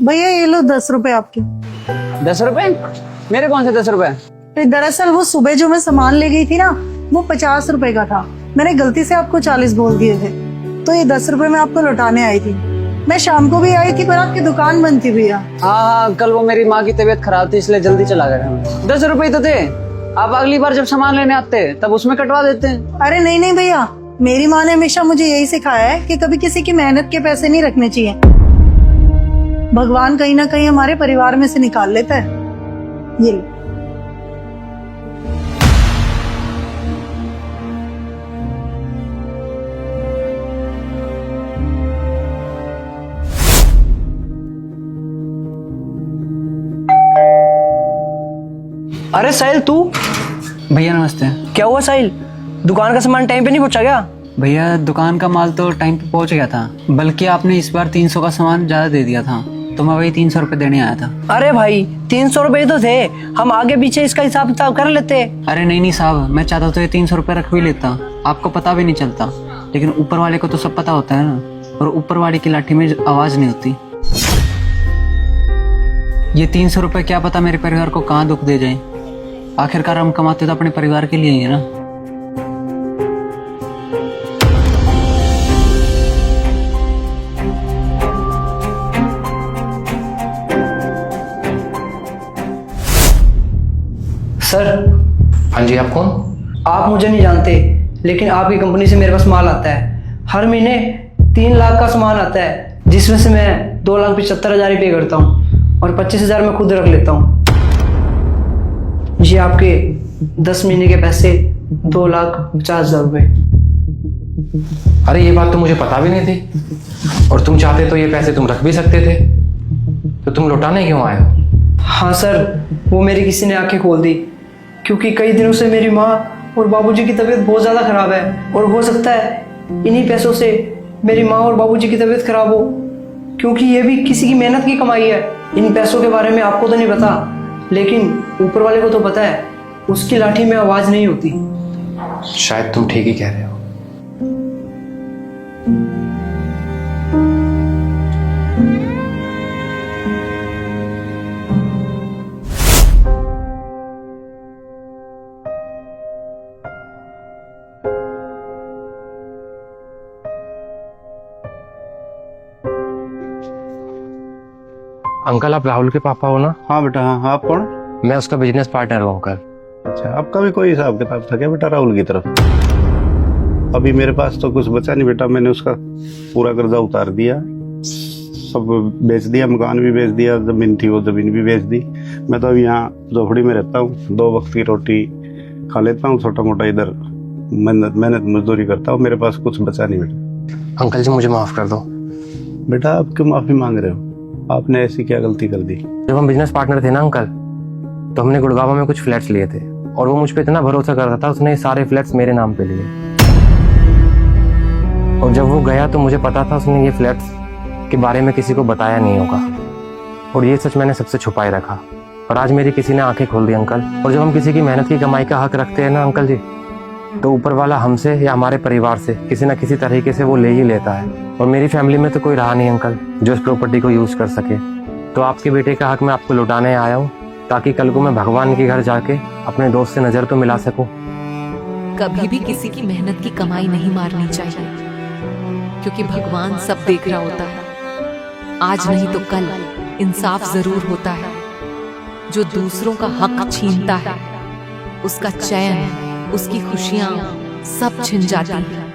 भैया ये लो 10 रुपए आपके। 10 रुपए? मेरे कौन से 10 रुपए? दरअसल वो सुबह जो मैं सामान ले गई थी ना, वो 50 रुपए का था। मैंने गलती से आपको 40 बोल दिए थे, तो ये 10 रुपए मैं आपको लौटाने आई थी। मैं शाम को भी आई थी पर आपकी दुकान बंद थी भैया। हाँ, कल वो मेरी माँ की तबीयत खराब थी इसलिए जल्दी चला गया। 10 रुपए तो थे। आप अगली बार जब सामान लेने आते तब उसमें कटवा देते। अरे नहीं नहीं भैया, मेरी माँ ने हमेशा मुझे यही सिखाया है कि कभी किसी की मेहनत के पैसे नहीं रखने चाहिए। भगवान कहीं ना कहीं हमारे परिवार में से निकाल लेता है। ये ले। अरे साहिल, तू? भैया नमस्ते। क्या हुआ साहिल? दुकान का सामान टाइम पे नहीं पहुंचा क्या? भैया दुकान का माल तो टाइम पे पहुंच गया था, बल्कि आपने इस बार 300 का सामान ज्यादा दे दिया था, तो मैं वही 300 रुपए देने आया था। अरे भाई, 300 रुपए तो थे, हम आगे पीछे इसका हिसाब किताब कर लेते। अरे नहीं साहब, मैं चाहता तो ये 300 रुपए रख भी लेता, आपको पता भी नहीं चलता, लेकिन ऊपर वाले को तो सब पता होता है ना, और ऊपर वाले की लाठी में आवाज नहीं होती। ये 300 रुपए क्या पता मेरे परिवार को कहाँ दुख दे जाए। आखिरकार हम कमाते तो अपने परिवार के लिए ही है ना। सर। हाँ जी, आप कौन? आप मुझे नहीं जानते, लेकिन आपकी कंपनी से मेरे पास माल आता है। हर महीने 3 लाख का सामान आता है, जिसमें से मैं 2,75,000 पे करता हूँ और 25,000 मैं खुद रख लेता हूँ। ये आपके 10 महीने के पैसे, 2,50,000 रुपए। अरे ये बात तो मुझे पता भी नहीं थी, और तुम चाहते तो ये पैसे तुम रख भी सकते थे, तो तुम लौटाने क्यों आए हो? हाँ सर, वो मेरी किसी ने आंखें खोल दी, क्योंकि कई दिनों से मेरी माँ और बाबूजी की तबीयत बहुत ज़्यादा खराब है, और हो सकता है इन्हीं पैसों से मेरी माँ और बाबूजी की तबीयत खराब हो, क्योंकि ये भी किसी की मेहनत की कमाई है। इन पैसों के बारे में आपको तो नहीं पता, लेकिन ऊपर वाले को तो पता है। उसकी लाठी में आवाज़ नहीं होती। शायद तुम ठीक ही कह रहे हो। अंकल, आप राहुल के पापा हो ना? हाँ बेटा, हाँ। आप कौन? मैं उसका बिजनेस पार्टनर हूँ अंकल। अच्छा, आपका भी कोई हिसाब किताब था क्या बेटा राहुल की तरफ? अभी मेरे पास तो कुछ बचा नहीं बेटा, मैंने उसका पूरा कर्जा उतार दिया, सब बेच दिया, मकान भी बेच दिया, जमीन थी वो जमीन भी बेच दी। मैं तो अभी यहाँ झोपड़ी में रहता हूँ, 2 वक्त की रोटी खा लेता हूँ, छोटा मोटा इधर मेहनत मजदूरी करता हूँ। मेरे पास कुछ बचा नहीं बेटा। अंकल जी, मुझे माफ कर दो। बेटा आप क्यों माफी मांग रहे हो? आपने ऐसी क्या गलती कर दी? जब हम बिजनेस पार्टनर थे ना अंकल, तो हमने गुड़गांव में कुछ फ्लैट्स लिए थे, और वो मुझ पे इतना भरोसा करता था, उसने सारे फ्लैट्स मेरे नाम पे लिए। और जब वो गया तो मुझे पता था उसने ये फ्लैट्स के बारे में किसी को बताया नहीं होगा, और ये सच मैंने सबसे छुपाए रखा, और आज मेरी किसी ने आंखें खोल दी अंकल। और जब हम किसी की मेहनत की कमाई का हक रखते हैं ना अंकल जी, तो ऊपर वाला हमसे या हमारे परिवार से किसी न किसी तरीके से वो ले ही लेता है। और मेरी फैमिली में तो कोई रहा नहीं अंकल जो इस प्रॉपर्टी को यूज कर सके, तो आपके बेटे का हक मैं आपको लौटाने आया हूँ, ताकि कल को मैं भगवान के घर जाके अपने दोस्त से नजर तो मिला सकूं। कभी भी किसी की मेहनत की कमाई नहीं मारनी चाहिए, क्योंकि भगवान सब देख रहा होता है। आज नहीं तो कल इंसाफ जरूर होता है। जो दूसरों का हक छीनता है, उसका चैन, उसकी खुशियां सब छिन जाती हैं।